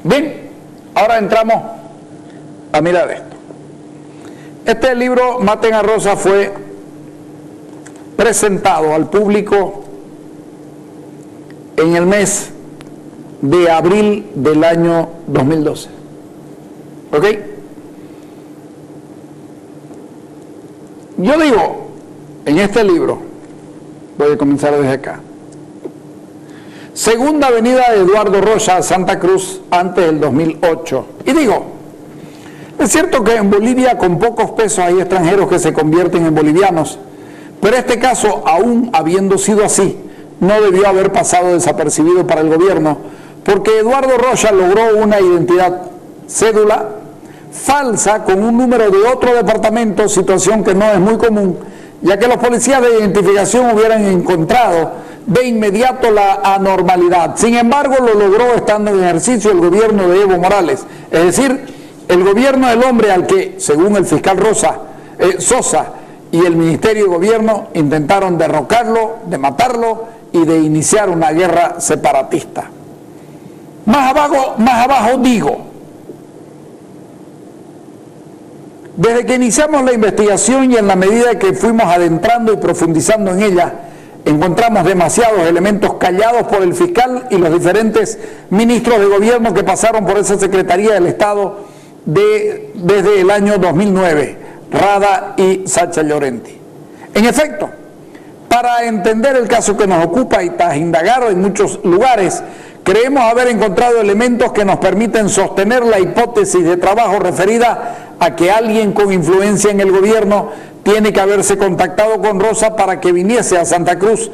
Bien, ahora entramos a mirar esto. Este libro, Maten a Rosa, fue presentado al público en el mes de abril del año 2012. ¿Ok? Yo digo, en este libro, voy a comenzar desde acá, Segunda Avenida de Eduardo Rocha, Santa Cruz, antes del 2008. Y digo, es cierto que en Bolivia con pocos pesos hay extranjeros que se convierten en bolivianos, pero este caso, aún habiendo sido así, no debió haber pasado desapercibido para el gobierno, porque Eduardo Rocha logró una identidad cédula falsa con un número de otro departamento, situación que no es muy común, ya que los policías de identificación hubieran encontrado de inmediato la anormalidad. Sin embargo, lo logró estando en ejercicio el gobierno de Evo Morales, es decir, el gobierno del hombre al que, según el fiscal Sosa y el Ministerio de Gobierno, intentaron derrocarlo, de matarlo y de iniciar una guerra separatista. Más abajo digo, desde que iniciamos la investigación y en la medida que fuimos adentrando y profundizando en ella, encontramos demasiados elementos callados por el fiscal y los diferentes ministros de gobierno que pasaron por esa Secretaría del Estado desde el año 2009, Rada y Sacha Llorenti. En efecto, para entender el caso que nos ocupa y tras indagar en muchos lugares, creemos haber encontrado elementos que nos permiten sostener la hipótesis de trabajo referida a que alguien con influencia en el gobierno tiene que haberse contactado con Rosa para que viniese a Santa Cruz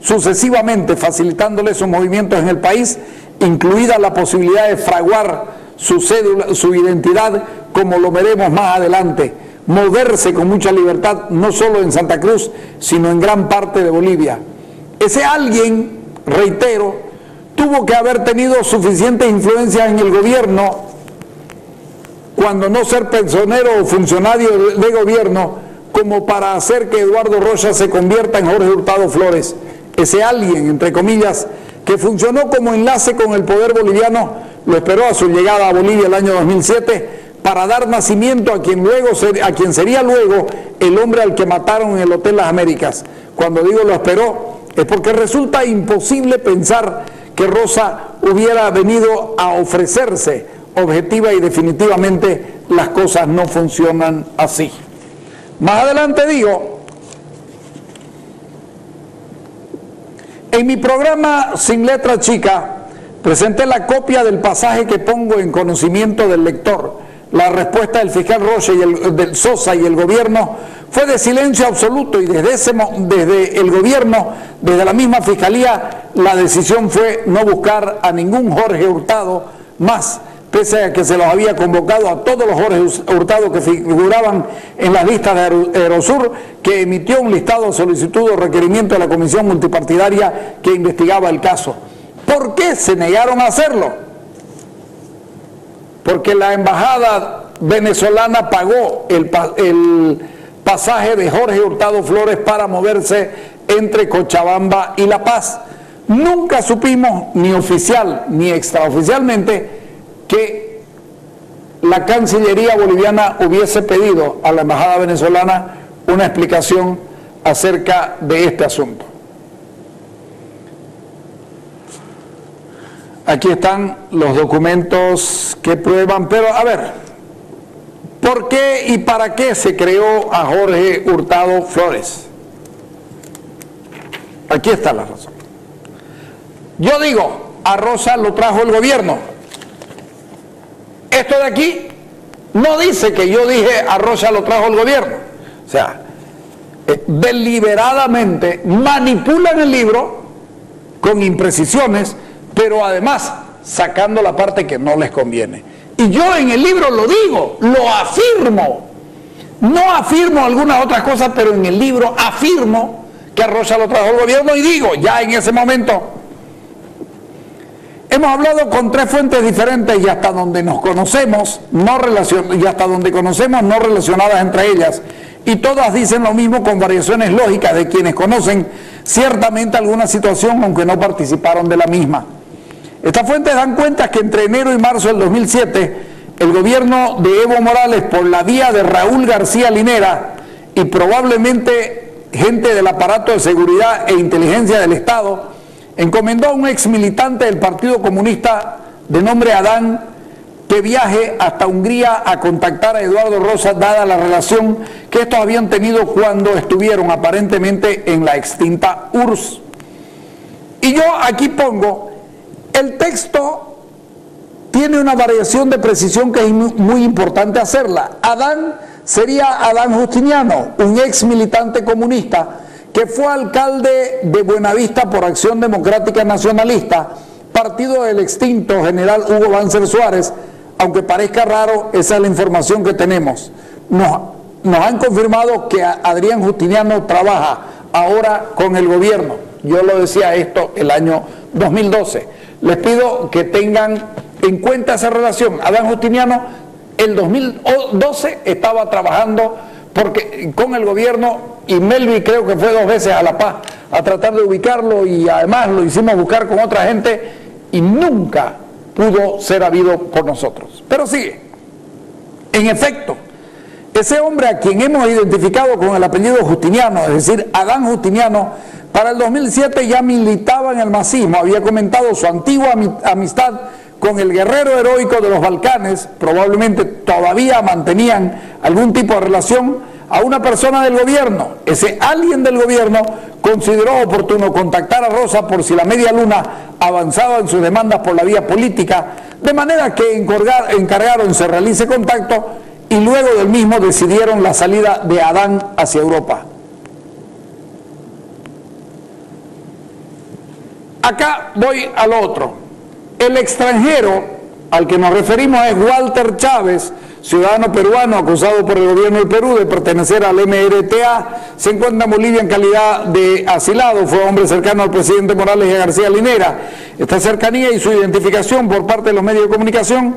sucesivamente, facilitándole sus movimientos en el país, incluida la posibilidad de fraguar su cédula, su identidad, como lo veremos más adelante, moverse con mucha libertad, no solo en Santa Cruz, sino en gran parte de Bolivia. Ese alguien, reitero, tuvo que haber tenido suficiente influencia en el gobierno, cuando no ser personero o funcionario de gobierno, como para hacer que Eduardo Rocha se convierta en Jorge Hurtado Flores. Ese alguien, entre comillas, que funcionó como enlace con el poder boliviano, lo esperó a su llegada a Bolivia el año 2007 para dar nacimiento a quien sería luego el hombre al que mataron en el Hotel Las Américas. Cuando digo lo esperó, es porque resulta imposible pensar que Rosa hubiera venido a ofrecerse. Objetiva y definitivamente las cosas no funcionan así. Más adelante digo, en mi programa Sin Letra Chica presenté la copia del pasaje que pongo en conocimiento del lector. La respuesta del fiscal Rocha y del Sosa y el gobierno fue de silencio absoluto, y desde el gobierno, desde la misma fiscalía, la decisión fue no buscar a ningún Jorge Hurtado más, pese a que se los había convocado a todos los Jorge Hurtado que figuraban en las listas de Aerosur, que emitió un listado de solicitud o requerimiento de la comisión multipartidaria que investigaba el caso. ¿Por qué se negaron a hacerlo? Porque la embajada venezolana pagó el pasaje de Jorge Hurtado Flores para moverse entre Cochabamba y La Paz. Nunca supimos, ni oficial ni extraoficialmente, que la Cancillería boliviana hubiese pedido a la embajada venezolana una explicación acerca de este asunto. Aquí están los documentos que prueban, pero a ver, ¿por qué y para qué se creó a Jorge Hurtado Flores? Aquí está la razón. Yo digo, a Rosa lo trajo el gobierno. Esto de aquí no dice que yo dije a Rocha lo trajo el gobierno. O sea, deliberadamente manipulan el libro con imprecisiones, pero además sacando la parte que no les conviene. Y yo en el libro lo digo, lo afirmo. No afirmo algunas otras cosas, pero en el libro afirmo que a Rocha lo trajo el gobierno, y digo, ya en ese momento, hemos hablado con 3 fuentes diferentes y hasta donde nos conocemos, no relacionadas entre ellas, y todas dicen lo mismo con variaciones lógicas de quienes conocen ciertamente alguna situación, aunque no participaron de la misma. Estas fuentes dan cuenta que entre enero y marzo del 2007, el gobierno de Evo Morales, por la vía de Raúl García Linera y probablemente gente del aparato de seguridad e inteligencia del Estado, encomendó a un ex militante del Partido Comunista de nombre Adán que viaje hasta Hungría a contactar a Eduardo Rosa, dada la relación que estos habían tenido cuando estuvieron aparentemente en la extinta URSS. Y yo aquí pongo, el texto tiene una variación de precisión que es muy importante hacerla. Adán sería Adán Justiniano, un ex militante comunista que fue alcalde de Buenavista por Acción Democrática Nacionalista, partido del extinto general Hugo Banzer Suárez. Aunque parezca raro, esa es la información que tenemos. Nos han confirmado que Adrián Justiniano trabaja ahora con el gobierno. Yo lo decía esto el año 2012. Les pido que tengan en cuenta esa relación. Adán Justiniano, el 2012 estaba trabajando con el gobierno, y Melvi creo que fue 2 veces a La Paz a tratar de ubicarlo, y además lo hicimos buscar con otra gente y nunca pudo ser habido por nosotros. Pero sigue. En efecto, ese hombre a quien hemos identificado con el apellido Justiniano, es decir, Adán Justiniano, para el 2007 ya militaba en el masismo, había comentado su antigua amistad con el guerrero heroico de los Balcanes, probablemente todavía mantenían algún tipo de relación, a una persona del gobierno. Ese alguien del gobierno consideró oportuno contactar a Rosa por si la media luna avanzaba en sus demandas por la vía política, de manera que encargaron se realice contacto y luego del mismo decidieron la salida de Adán hacia Europa. Acá voy al otro. El extranjero al que nos referimos es Walter Chávez, ciudadano peruano acusado por el gobierno del Perú de pertenecer al MRTA, se encuentra en Bolivia en calidad de asilado, fue hombre cercano al presidente Morales y a García Linera. Esta cercanía y su identificación por parte de los medios de comunicación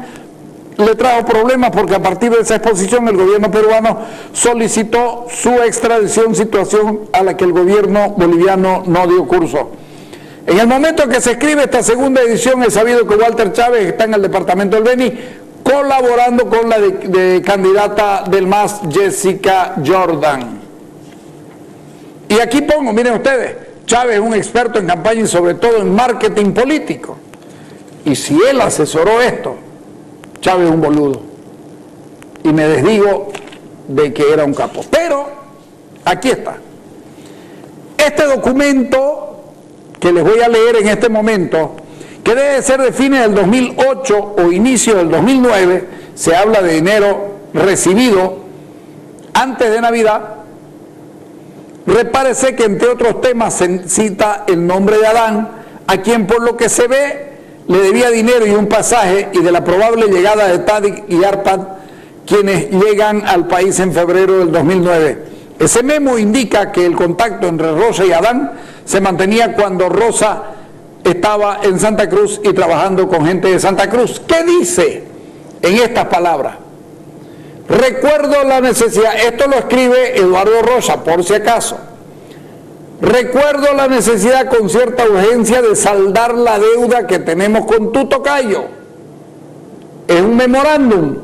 le trajo problemas porque a partir de esa exposición el gobierno peruano solicitó su extradición, situación a la que el gobierno boliviano no dio curso. En el momento en que se escribe esta segunda edición, es sabido que Walter Chávez está en el departamento del Beni, colaborando con la de candidata del MAS, Jessica Jordan. Y aquí pongo, miren ustedes, Chávez es un experto en campaña y sobre todo en marketing político. Y si él asesoró esto, Chávez es un boludo. Y me desdigo de que era un capo. Pero, aquí está. Este documento que les voy a leer en este momento, que debe ser de fines del 2008 o inicio del 2009, se habla de dinero recibido antes de Navidad. Repárese que entre otros temas se cita el nombre de Adán, a quien por lo que se ve le debía dinero y un pasaje, y de la probable llegada de Tadic y Arpad, quienes llegan al país en febrero del 2009. Ese memo indica que el contacto entre Rosa y Adán se mantenía cuando Rosa estaba en Santa Cruz y trabajando con gente de Santa Cruz. ¿Qué dice en estas palabras? Recuerdo la necesidad, esto lo escribe Eduardo Rosa, por si acaso. Recuerdo la necesidad con cierta urgencia de saldar la deuda que tenemos con tu tocayo. Es un memorándum.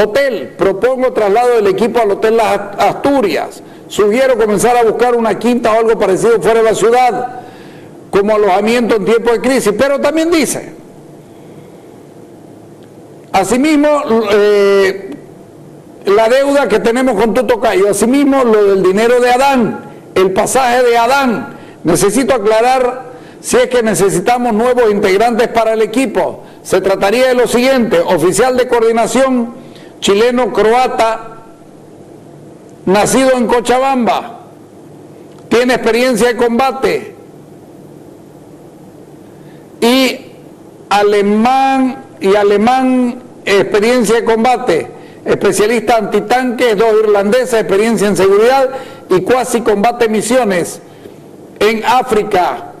Hotel, propongo traslado del equipo al Hotel Las Asturias. Sugiero comenzar a buscar una quinta o algo parecido fuera de la ciudad, como alojamiento en tiempo de crisis. Pero también dice, asimismo, la deuda que tenemos con tu tocayo, asimismo lo del dinero de Adán, el pasaje de Adán. Necesito aclarar si es que necesitamos nuevos integrantes para el equipo. Se trataría de lo siguiente: oficial de coordinación chileno-croata, nacido en Cochabamba, tiene experiencia de combate, y alemán experiencia de combate, especialista antitanques, 2 irlandeses, experiencia en seguridad y cuasi combate misiones en África,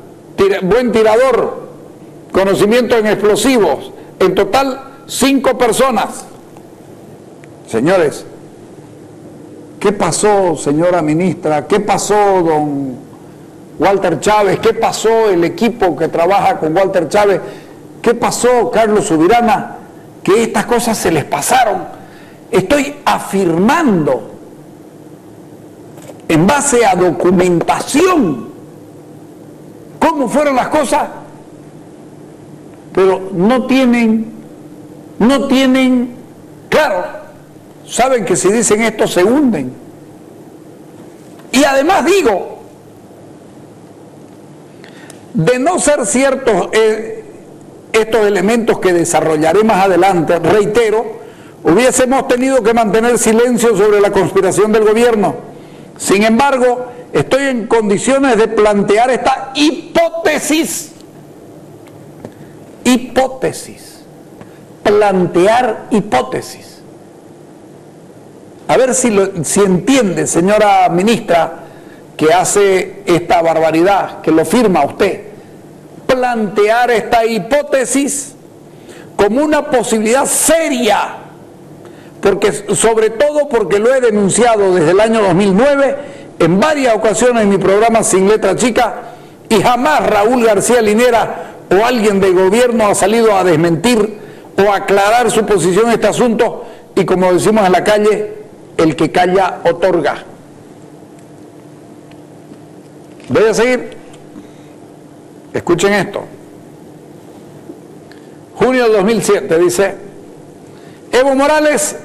buen tirador, conocimiento en explosivos, en total 5 personas. Señores, ¿qué pasó, señora ministra? ¿Qué pasó, don Walter Chávez? ¿Qué pasó el equipo que trabaja con Walter Chávez ¿Qué pasó, Carlos Subirana? Que estas cosas se les pasaron. Estoy afirmando en base a documentación cómo fueron las cosas, pero no tienen, claro, saben que si dicen esto se hunden. Y además digo, de no ser ciertos estos elementos que desarrollaré más adelante, reitero, hubiésemos tenido que mantener silencio sobre la conspiración del gobierno. Sin embargo, estoy en condiciones de plantear esta hipótesis. Plantear hipótesis. A ver si entiende, señora ministra, que hace esta barbaridad, que lo firma usted. Plantear esta hipótesis como una posibilidad seria, porque sobre todo porque lo he denunciado desde el año 2009 en varias ocasiones en mi programa Sin Letra Chica, y jamás Raúl García Linera o alguien del gobierno ha salido a desmentir o aclarar su posición en este asunto, y como decimos en la calle, el que calla otorga. Voy a seguir. Escuchen esto. Junio de 2007 dice: Evo Morales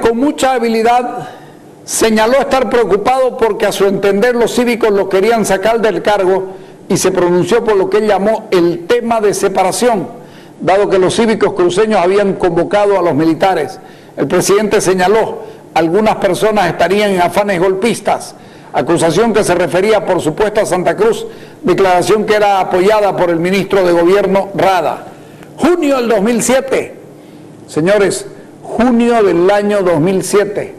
con mucha habilidad señaló estar preocupado porque a su entender los cívicos lo querían sacar del cargo, y se pronunció por lo que él llamó el tema de separación, dado que los cívicos cruceños habían convocado a los militares. El presidente señaló: algunas personas estarían en afanes golpistas, acusación que se refería por supuesto a Santa Cruz, declaración que era apoyada por el ministro de Gobierno Rada. Junio del 2007, señores, junio del año 2007,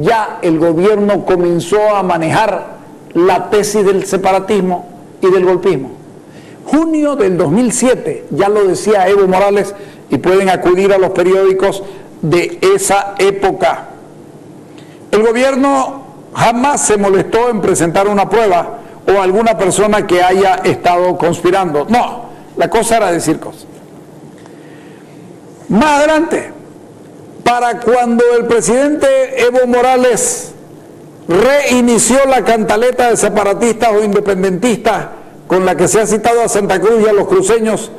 ya el gobierno comenzó a manejar la tesis del separatismo y del golpismo. Junio del 2007, ya lo decía Evo Morales, y pueden acudir a los periódicos de esa época. El gobierno jamás se molestó en presentar una prueba o alguna persona que haya estado conspirando. No, la cosa era decir cosas. Más adelante, para cuando el presidente Evo Morales reinició la cantaleta de separatistas o independentistas con la que se ha citado a Santa Cruz y a los cruceños,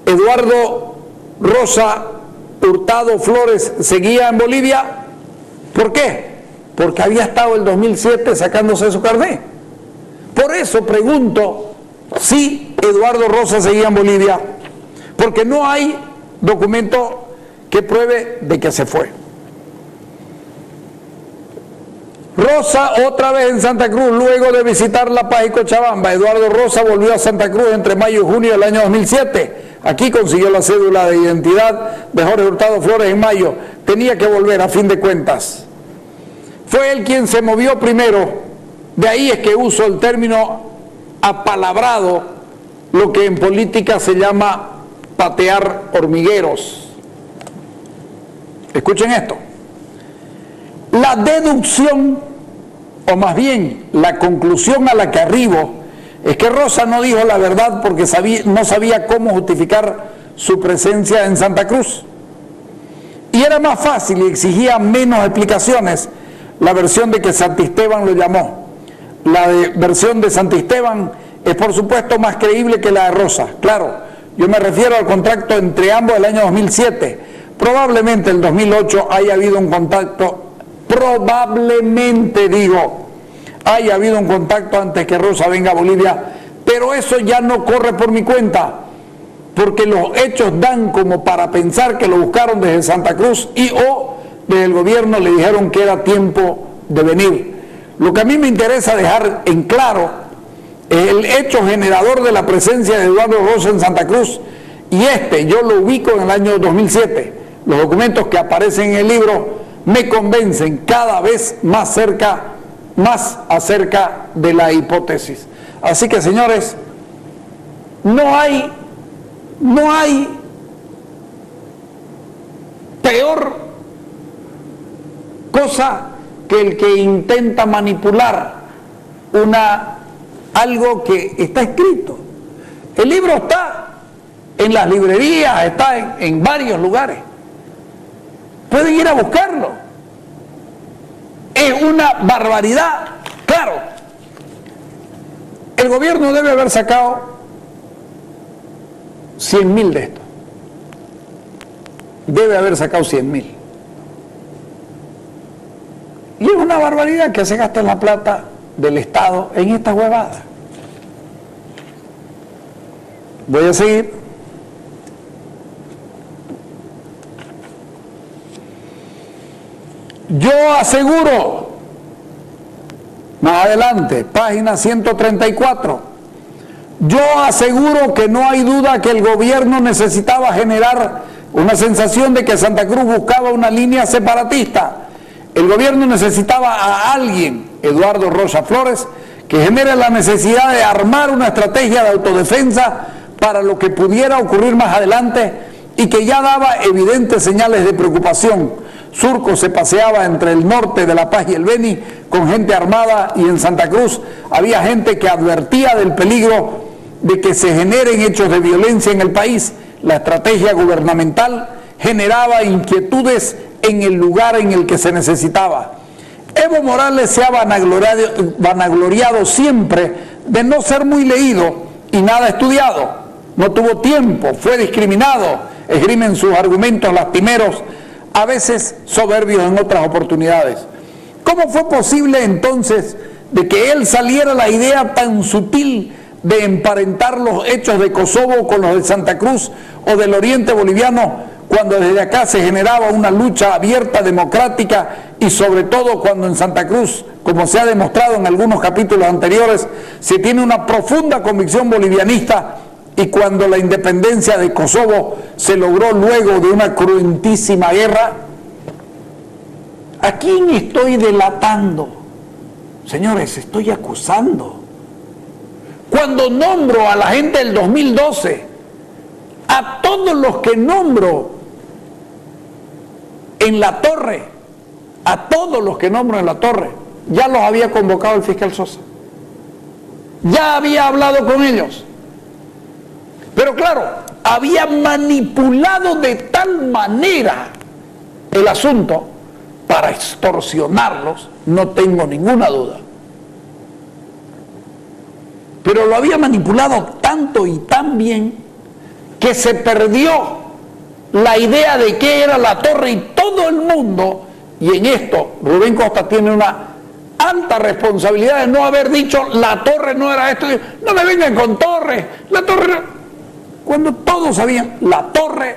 Eduardo Rosa Hurtado Flores seguía en Bolivia. ¿Por qué? Porque había estado el 2007 sacándose su carnet. Por eso pregunto si Eduardo Rosa seguía en Bolivia, porque no hay documento que pruebe de que se fue. Rosa otra vez en Santa Cruz luego de visitar La Paz y Cochabamba. Eduardo Rosa volvió a Santa Cruz entre mayo y junio del año 2007. Aquí consiguió la cédula de identidad de Jorge Hurtado Flores en mayo. Tenía que volver a fin de cuentas. Fue él quien se movió primero. De ahí es que uso el término apalabrado, lo que en política se llama patear hormigueros. Escuchen esto. La deducción, o más bien la conclusión a la que arribo, es que Rosa no dijo la verdad porque no sabía cómo justificar su presencia en Santa Cruz. Y era más fácil y exigía menos explicaciones la versión de que Santisteban lo llamó. La versión de Santisteban es por supuesto más creíble que la de Rosa. Claro, yo me refiero al contacto entre ambos del año 2007. Probablemente en el 2008 haya habido un contacto, probablemente digo, haya habido un contacto antes que Rosa venga a Bolivia, pero eso ya no corre por mi cuenta, porque los hechos dan como para pensar que lo buscaron desde Santa Cruz y o desde el gobierno le dijeron que era tiempo de venir. Lo que a mí me interesa dejar en claro es el hecho generador de la presencia de Eduardo Rosa en Santa Cruz, y yo lo ubico en el año 2007. Los documentos que aparecen en el libro me convencen cada vez más acerca de la hipótesis. Así que, señores, no hay peor cosa que el que intenta manipular algo que está escrito. El libro está en las librerías, está en varios lugares. Pueden ir a buscarlo. Es una barbaridad. Claro, el gobierno debe haber sacado 100.000 de esto. Debe haber sacado 100.000. Y es una barbaridad que se gasta la plata del Estado en estas huevadas. Voy a seguir. Yo aseguro, más adelante, página 134, yo aseguro que no hay duda que el gobierno necesitaba generar una sensación de que Santa Cruz buscaba una línea separatista. El gobierno necesitaba a alguien, Eduardo Rocha Flores, que genere la necesidad de armar una estrategia de autodefensa para lo que pudiera ocurrir más adelante y que ya daba evidentes señales de preocupación. Surco se paseaba entre el norte de La Paz y el Beni con gente armada, y en Santa Cruz había gente que advertía del peligro de que se generen hechos de violencia en el país. La estrategia gubernamental generaba inquietudes en el lugar en el que se necesitaba. Evo Morales se ha vanagloriado siempre de no ser muy leído y nada estudiado. No tuvo tiempo, fue discriminado, esgrimen sus argumentos lastimeros, a veces soberbios en otras oportunidades. ¿Cómo fue posible entonces de que él saliera la idea tan sutil de emparentar los hechos de Kosovo con los de Santa Cruz o del oriente boliviano, cuando desde acá se generaba una lucha abierta, democrática, y sobre todo cuando en Santa Cruz, como se ha demostrado en algunos capítulos anteriores, se tiene una profunda convicción bolivianista, y cuando la independencia de Kosovo se logró luego de una cruentísima guerra? ¿A quién estoy delatando? Señores, estoy acusando. Cuando nombro a la gente del 2012, a todos los que nombro en La Torre, a todos los que nombro en La Torre, ya los había convocado el fiscal Sosa. Ya había hablado con ellos. Pero claro, había manipulado de tal manera el asunto para extorsionarlos, no tengo ninguna duda. Pero lo había manipulado tanto y tan bien que se perdió la idea de qué era La Torre, y todo el mundo, y en esto Rubén Costa tiene una alta responsabilidad de no haber dicho La Torre no era esto, no me vengan con Torre, La Torre no. Cuando todos sabían, La Torre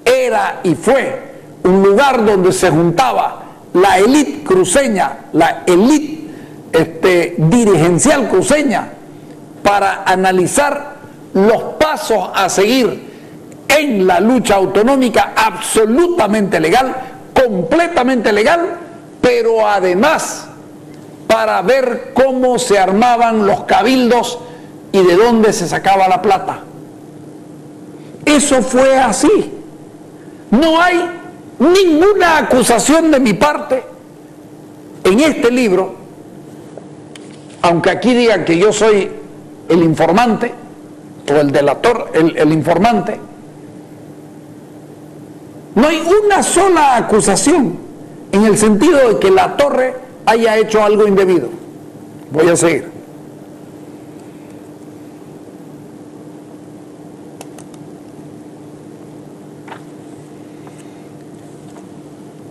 era y fue un lugar donde se juntaba la élite cruceña, la élite dirigencial cruceña, para analizar los pasos a seguir en la lucha autonómica absolutamente legal, completamente legal, pero además para ver cómo se armaban los cabildos y de dónde se sacaba la plata. Eso fue así. No hay ninguna acusación de mi parte en este libro, aunque aquí digan que yo soy el informante o el delator, el informante. No hay una sola acusación en el sentido de que La Torre haya hecho algo indebido. Voy a seguir.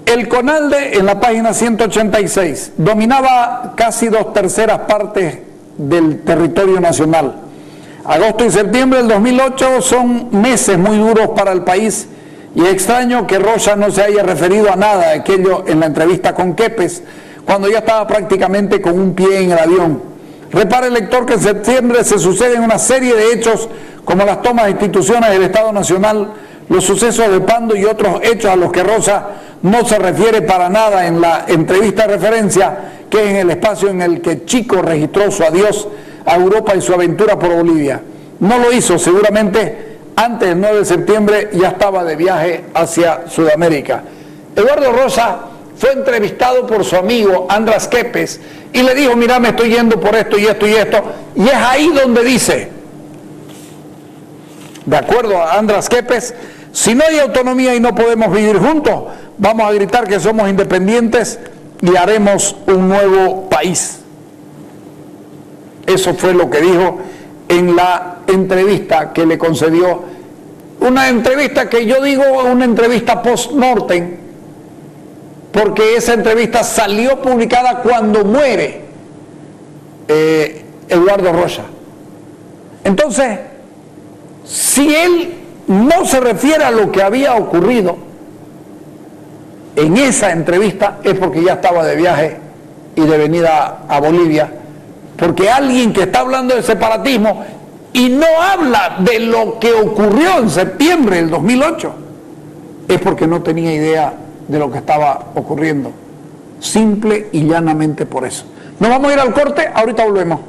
El CONALDE, en la página 186, dominaba casi 2/3 partes del territorio nacional. Agosto y septiembre del 2008 son meses muy duros para el país, y es extraño que Rocha no se haya referido a nada de aquello en la entrevista con Kepes, cuando ya estaba prácticamente con un pie en el avión. Repare el lector que en septiembre se suceden una serie de hechos como las tomas de instituciones del Estado Nacional, los sucesos de Pando y otros hechos a los que Rocha no se refiere para nada en la entrevista de referencia, que es en el espacio en el que Chico registró su adiós a Europa y su aventura por Bolivia. No lo hizo, seguramente antes del 9 de septiembre ya estaba de viaje hacia Sudamérica. Eduardo Rocha fue entrevistado por su amigo András Kepes y le dijo, mira, me estoy yendo por esto y esto y esto, y es ahí donde dice, de acuerdo a András Kepes, si no hay autonomía y no podemos vivir juntos, vamos a gritar que somos independientes y haremos un nuevo país. Eso fue lo que dijo en la entrevista que le concedió, una entrevista que yo digo una entrevista post-mortem, porque esa entrevista salió publicada cuando muere Eduardo Rocha. Entonces, si él no se refiere a lo que había ocurrido en esa entrevista, es porque ya estaba de viaje y de venida a Bolivia, porque alguien que está hablando de separatismo y no habla de lo que ocurrió en septiembre del 2008, es porque no tenía idea de lo que estaba ocurriendo. Simple y llanamente por eso. Nos vamos a ir al corte, ahorita volvemos.